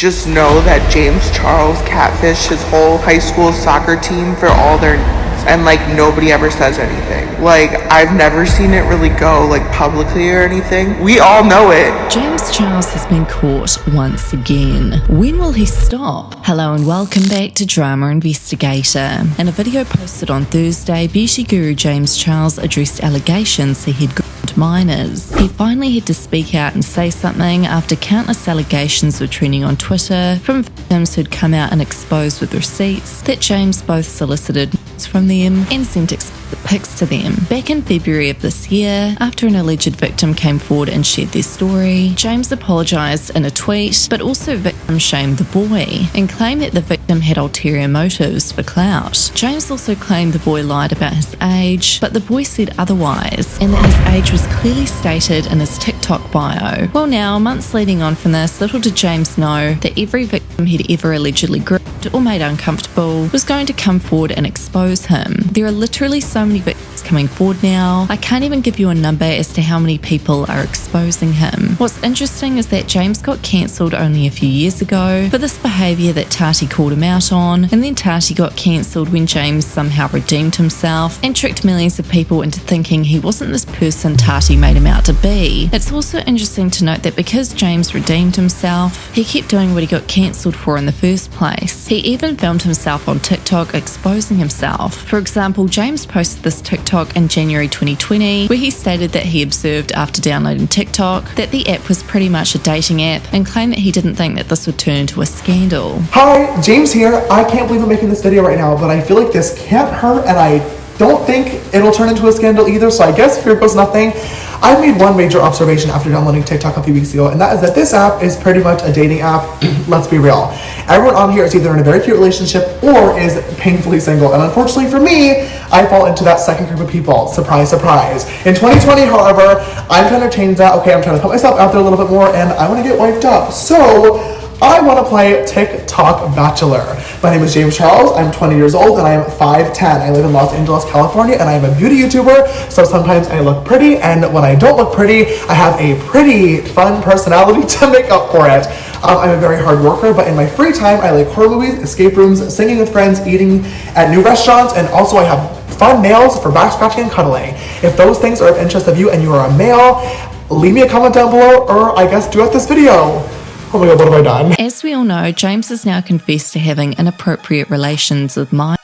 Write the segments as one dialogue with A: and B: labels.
A: Just know that James Charles catfished his whole high school soccer team for all their and like nobody ever says anything. Like, I've never seen it really go like publicly or anything. We all know it.
B: James Charles has been caught once again. When will he stop? Hello and welcome back to Drama Investigator. In a video posted on Thursday, beauty guru James Charles addressed allegations he had groomed minors. He finally had to speak out and say something after countless allegations were trending on Twitter from victims who'd come out and exposed with receipts that James both solicited from them and sent pics to them. Back in February of this year, after an alleged victim came forward and shared their story, James apologised in a tweet, but also victim shamed the boy and claimed that the victim had ulterior motives for clout. James also claimed the boy lied about his age, but the boy said otherwise, and that his age was clearly stated in his TikTok bio. Well now, months leading on from this, little did James know that every victim he'd ever allegedly groomed or made uncomfortable was going to come forward and expose him. There are literally so many victims coming forward now, I can't even give you a number as to how many people are exposing him. What's interesting is that James got cancelled only a few years ago for this behaviour that Tati called him out on, and then Tati got cancelled when James somehow redeemed himself and tricked millions of people into thinking he wasn't this person Tati made him out to be. It's also interesting to note that because James redeemed himself, he kept doing what he got cancelled for in the first place. He even filmed himself on TikTok exposing himself. For example, James posted this TikTok in January 2020 where he stated that he observed after downloading TikTok that the app was pretty much a dating app and claimed that he didn't think that this would turn into a scandal.
C: Hi, James here. I can't believe I'm making this video right now, but I feel like this can't hurt and I don't think it'll turn into a scandal either, so I guess here goes nothing. I made one major observation after downloading TikTok a few weeks ago, and that is that this app is pretty much a dating app. Let's be real. Everyone on here is either in a very cute relationship or is painfully single, and unfortunately for me, I fall into that second group of people. Surprise, surprise. In 2020, however, I'm trying to change that. Okay, I'm trying to put myself out there a little bit more, and I want to get wiped up. So I want to play TikTok Bachelor. My name is James Charles, I'm 20 years old and I am 5'10". I live in Los Angeles, California, and I am a beauty YouTuber, so sometimes I look pretty, and when I don't look pretty, I have a pretty fun personality to make up for it. I'm a very hard worker, but in my free time, I like horror movies, escape rooms, singing with friends, eating at new restaurants, and also I have fun nails for back scratching and cuddling. If those things are of interest of you and you are a male, leave me a comment down below, or I guess duet this video. Oh my god, what have I done?
B: As we all know, James has now confessed to having inappropriate relations with minors.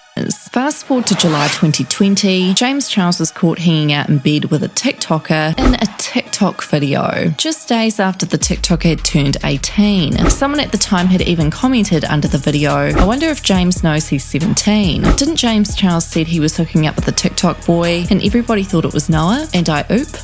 B: Fast forward to July 2020, James Charles was caught hanging out in bed with a TikToker in a TikTok video, just days after the TikToker had turned 18. Someone at the time had even commented under the video, I wonder if James knows he's 17. Didn't James Charles said he was hooking up with a TikTok boy and everybody thought it was Noah? And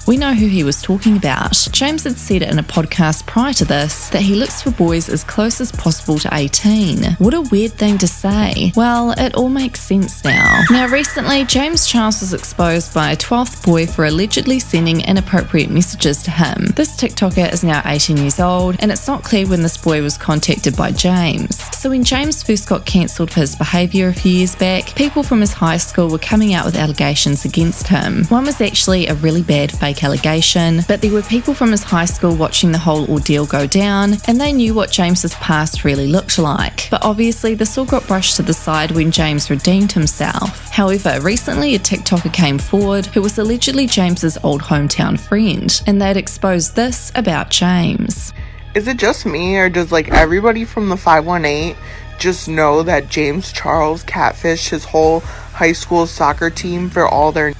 B: we know who he was talking about. James had said in a podcast prior to this that he looks for boys as close as possible to 18. What a weird thing to say. Well, it all makes sense now. Now recently, James Charles was exposed by a 12th boy for allegedly sending inappropriate messages to him. This TikToker is now 18 years old, and it's not clear when this boy was contacted by James. So when James first got cancelled for his behaviour a few years back, people from his high school were coming out with allegations against him. One was actually a really bad fake allegation, but there were people from his high school watching the whole ordeal go down, and they knew what James's past really looked like. But obviously this all got brushed to the side when James redeemed himself. However, recently a TikToker came forward who was allegedly James's old hometown friend, and they'd exposed this about James.
A: Is it just me, or does like everybody from the 518 just know that James Charles catfished his whole high school soccer team for all their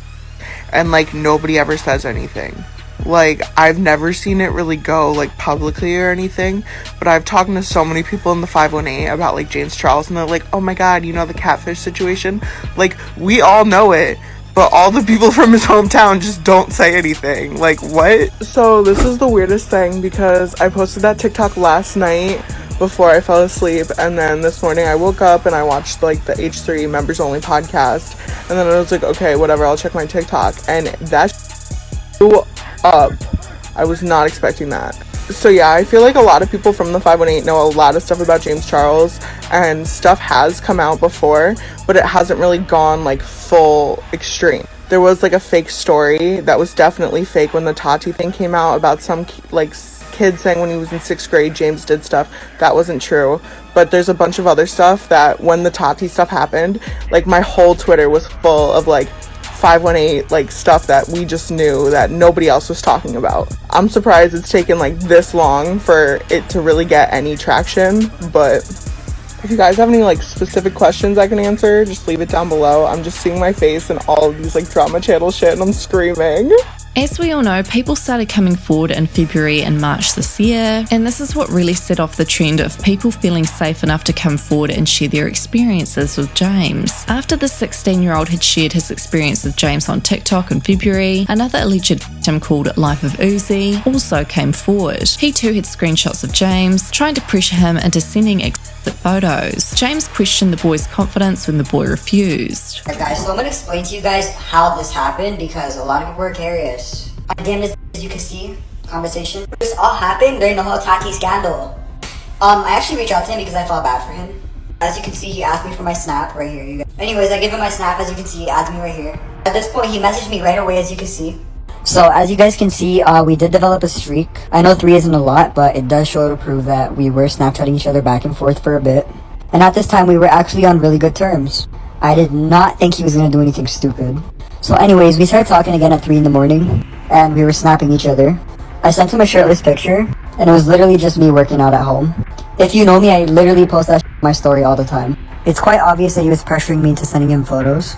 A: and like nobody ever says anything? Like, I've never seen it really go like publicly or anything, but I've talked to so many people in the 518 about like James Charles, and they're like, oh my god, you know the catfish situation? Like, we all know it, but all the people from his hometown just don't say anything. Like, what? So this is the weirdest thing, because I posted that TikTok last night before I fell asleep, and then this morning I woke up and I watched like the H3 members only podcast, and then I was like, okay, whatever, I'll check my TikTok, and that blew up. I was not expecting that. So yeah, I feel like a lot of people from the 518 know a lot of stuff about James Charles, and stuff has come out before, but it hasn't really gone like full extreme. There was like a fake story that was definitely fake when the Tati thing came out about some like kid saying when he was in 6th grade James did stuff. That wasn't true. But there's a bunch of other stuff that when the Tati stuff happened, like my whole Twitter was full of like 518 like stuff that we just knew that nobody else was talking about. I'm surprised it's taken like this long for it to really get any traction, but if you guys have any like specific questions I can answer, just leave it down below. I'm just seeing my face and all of these like drama channel shit and I'm screaming.
B: As we all know, people started coming forward in February and March this year, and this is what really set off the trend of people feeling safe enough to come forward and share their experiences with James. After the 16-year-old had shared his experience with James on TikTok in February, another alleged victim called Life of Uzi also came forward. He too had screenshots of James, trying to pressure him into sending explicit photos. James questioned the boy's confidence when the boy refused.
D: Alright guys, so I'm going to explain to you guys how this happened because a lot of people are curious. Again, as you can see, conversation. This all happened during the whole Tati scandal. I actually reached out to him because I felt bad for him. As you can see, he asked me for my snap right here. You guys. Anyways, I give him my snap. As you can see, he adds me right here. At this point, he messaged me right away, as you can see. So, as you guys can see, we did develop a streak. I know 3 isn't a lot, but it does show to prove that we were Snapchatting each other back and forth for a bit. And at this time, we were actually on really good terms. I did not think he was going to do anything stupid. So anyways, we started talking again at 3 in the morning, and we were snapping each other. I sent him a shirtless picture, and it was literally just me working out at home. If you know me, I literally post that on my story all the time. It's quite obvious that he was pressuring me into sending him photos.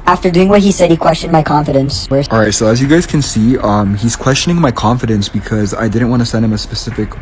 D: After doing what he said, he questioned my confidence.
E: Alright, so as you guys can see, he's questioning my confidence because I didn't want to send him a specific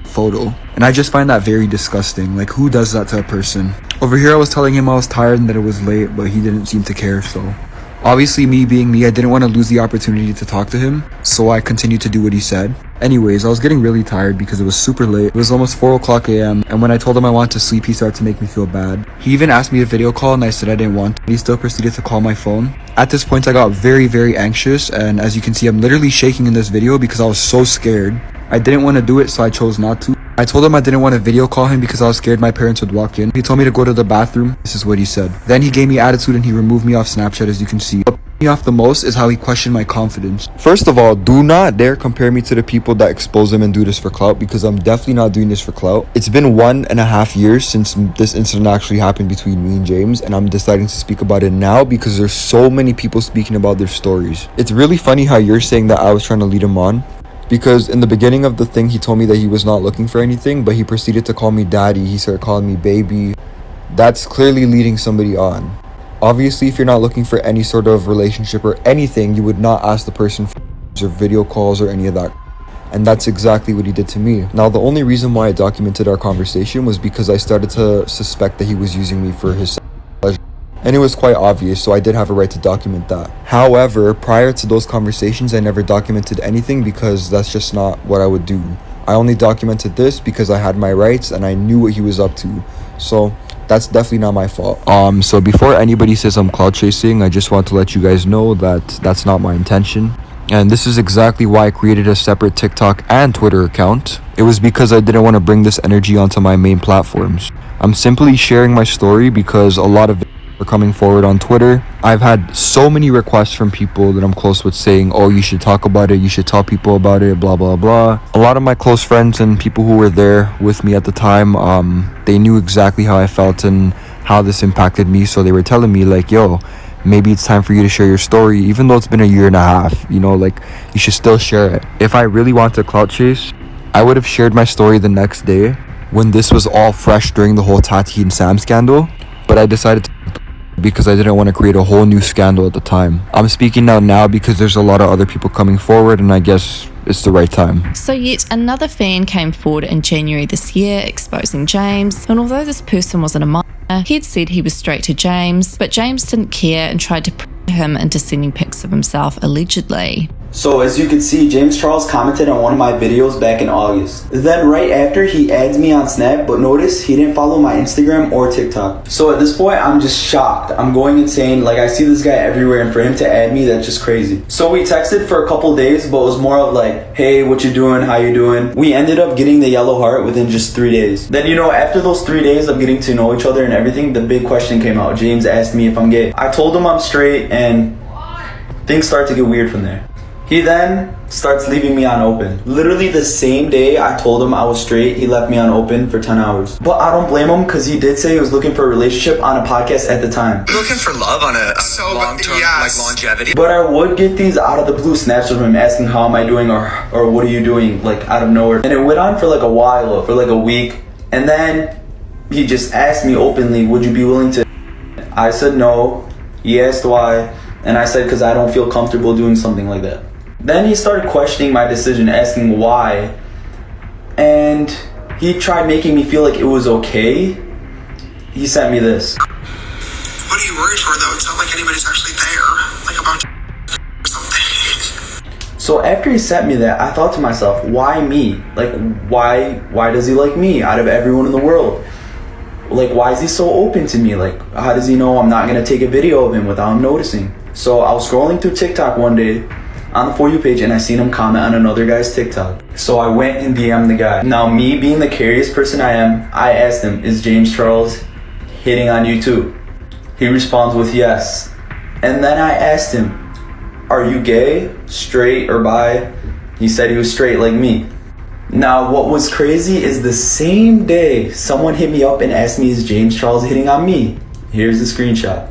E: photo. And I just find that very disgusting. Like, who does that to a person? Over here, I was telling him I was tired and that it was late, but he didn't seem to care, so... Obviously, me being me, I didn't want to lose the opportunity to talk to him, so I continued to do what he said. Anyways, I was getting really tired because it was super late. It was almost 4 o'clock a.m. and when I told him I wanted to sleep, he started to make me feel bad. He even asked me to video call and I said I didn't want to. He still proceeded to call my phone. At this point, I got very, very anxious, and as you can see, I'm literally shaking in this video because I was so scared. I didn't want to do it, so I chose not to. I told him I didn't want to video call him because I was scared my parents would walk in. He told me to go to the bathroom. This is what he said. Then he gave me attitude and he removed me off Snapchat, as you can see. What pissed me off the most is how he questioned my confidence. First of all, do not dare compare me to the people that expose him and do this for clout, because I'm definitely not doing this for clout. It's been 1.5 years since this incident actually happened between me and James, and I'm deciding to speak about it now because there's so many people speaking about their stories. It's really funny how you're saying that I was trying to lead him on, because in the beginning of the thing, he told me that he was not looking for anything, but he proceeded to call me daddy. He started calling me baby. That's clearly leading somebody on. Obviously, if you're not looking for any sort of relationship or anything, you would not ask the person for or video calls or any of that. And that's exactly what he did to me. Now, the only reason why I documented our conversation was because I started to suspect that he was using me for his pleasure. And it was quite obvious, so I did have a right to document that. However, prior to those conversations, I never documented anything because that's just not what I would do. I only documented this because I had my rights and I knew what he was up to. So that's definitely not my fault. So before anybody says I'm clout chasing, I just want to let you guys know that that's not my intention. And this is exactly why I created a separate TikTok and Twitter account. It was because I didn't want to bring this energy onto my main platforms. I'm simply sharing my story because a lot of are coming forward on Twitter. I've had so many requests from people that I'm close with saying, oh, you should talk about it, you should tell people about it, blah blah blah. A lot of my close friends and people who were there with me at the time, they knew exactly how I felt and how this impacted me, so they were telling me like, yo, maybe it's time for you to share your story, even though it's been 1.5 years, you know, like, you should still share it. If I really want to clout chase, I would have shared my story the next day when this was all fresh during the whole Tati and Sam scandal, but I decided to because I didn't want to create a whole new scandal at the time. I'm speaking out now because there's a lot of other people coming forward, and I guess it's the right time.
B: So yet another fan came forward in January this year exposing James, and although this person wasn't a minor, he had said he was straight to James, but James didn't care and tried to pressure him into sending pics of himself allegedly.
F: So as you can see, James Charles commented on one of my videos back in August. Then right after, he adds me on Snap, but notice he didn't follow my Instagram or TikTok. So at this point, I'm just shocked. I'm going insane. Like, I see this guy everywhere, and for him to add me, that's just crazy. So we texted for a couple days, but it was more of like, hey, what you doing? How you doing? We ended up getting the yellow heart within just 3 days. Then, you know, after those 3 days of getting to know each other and everything, the big question came out. James asked me if I'm gay. I told him I'm straight, and things start to get weird from there. He then starts leaving me on open. Literally the same day I told him I was straight, he left me on open for 10 hours. But I don't blame him because he did say he was looking for a relationship on a podcast at the time.
G: Looking for love on a long-term, like longevity.
F: But I would get these out of the blue snaps from him asking how am I doing or what are you doing, like out of nowhere. And it went on for like a while, for like a week. And then he just asked me openly, would you be willing to? I said no. He asked why. And I said because I don't feel comfortable doing something like that. Then he started questioning my decision, asking why. And he tried making me feel like it was okay. He sent me this.
G: What are you worried for though? It's not like anybody's actually there, like about something.
F: So after he sent me that, I thought to myself, why me? Like, why does he like me out of everyone in the world? Like, why is he so open to me? Like, how does he know I'm not gonna take a video of him without him noticing? So I was scrolling through TikTok one day on the For You page and I seen him comment on another guy's TikTok. So I went and DM'd the guy. Now me being the curious person I am, I asked him, is James Charles hitting on you too? He responds with yes. And then I asked him, are you gay, straight, or bi? He said he was straight like me. Now what was crazy is the same day someone hit me up and asked me, is James Charles hitting on me? Here's the screenshot.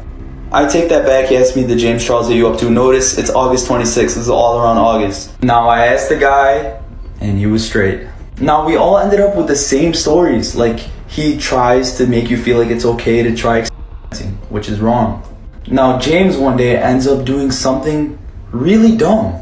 F: I take that back. He asked me, did James Charles hit you up too? Notice it's August 26th. This is all around August. Now I asked the guy and he was straight. Now we all ended up with the same stories. Like he tries to make you feel like it's okay to try experimenting, which is wrong. Now James one day ends up doing something really dumb.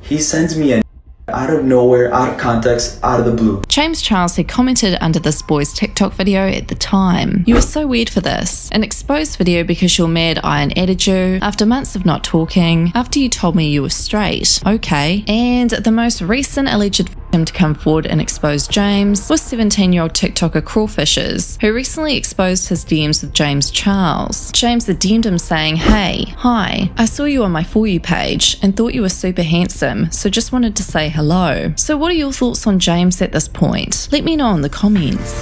F: He sends me a out of nowhere, out of context, out of the blue.
B: James Charles had commented under this boy's TikTok video at the time. You were so weird for this. An exposed video because your mad iron added you, after months of not talking, after you told me you were straight. Okay. And the most recent alleged victim to come forward and expose James was 17-year-old TikToker Crawfishes, who recently exposed his DMs with James Charles. James had DM'd him saying, hey, hi, I saw you on my For You page and thought you were super handsome, so just wanted to say hello. So what are your thoughts on James at this point? Let me know in the comments.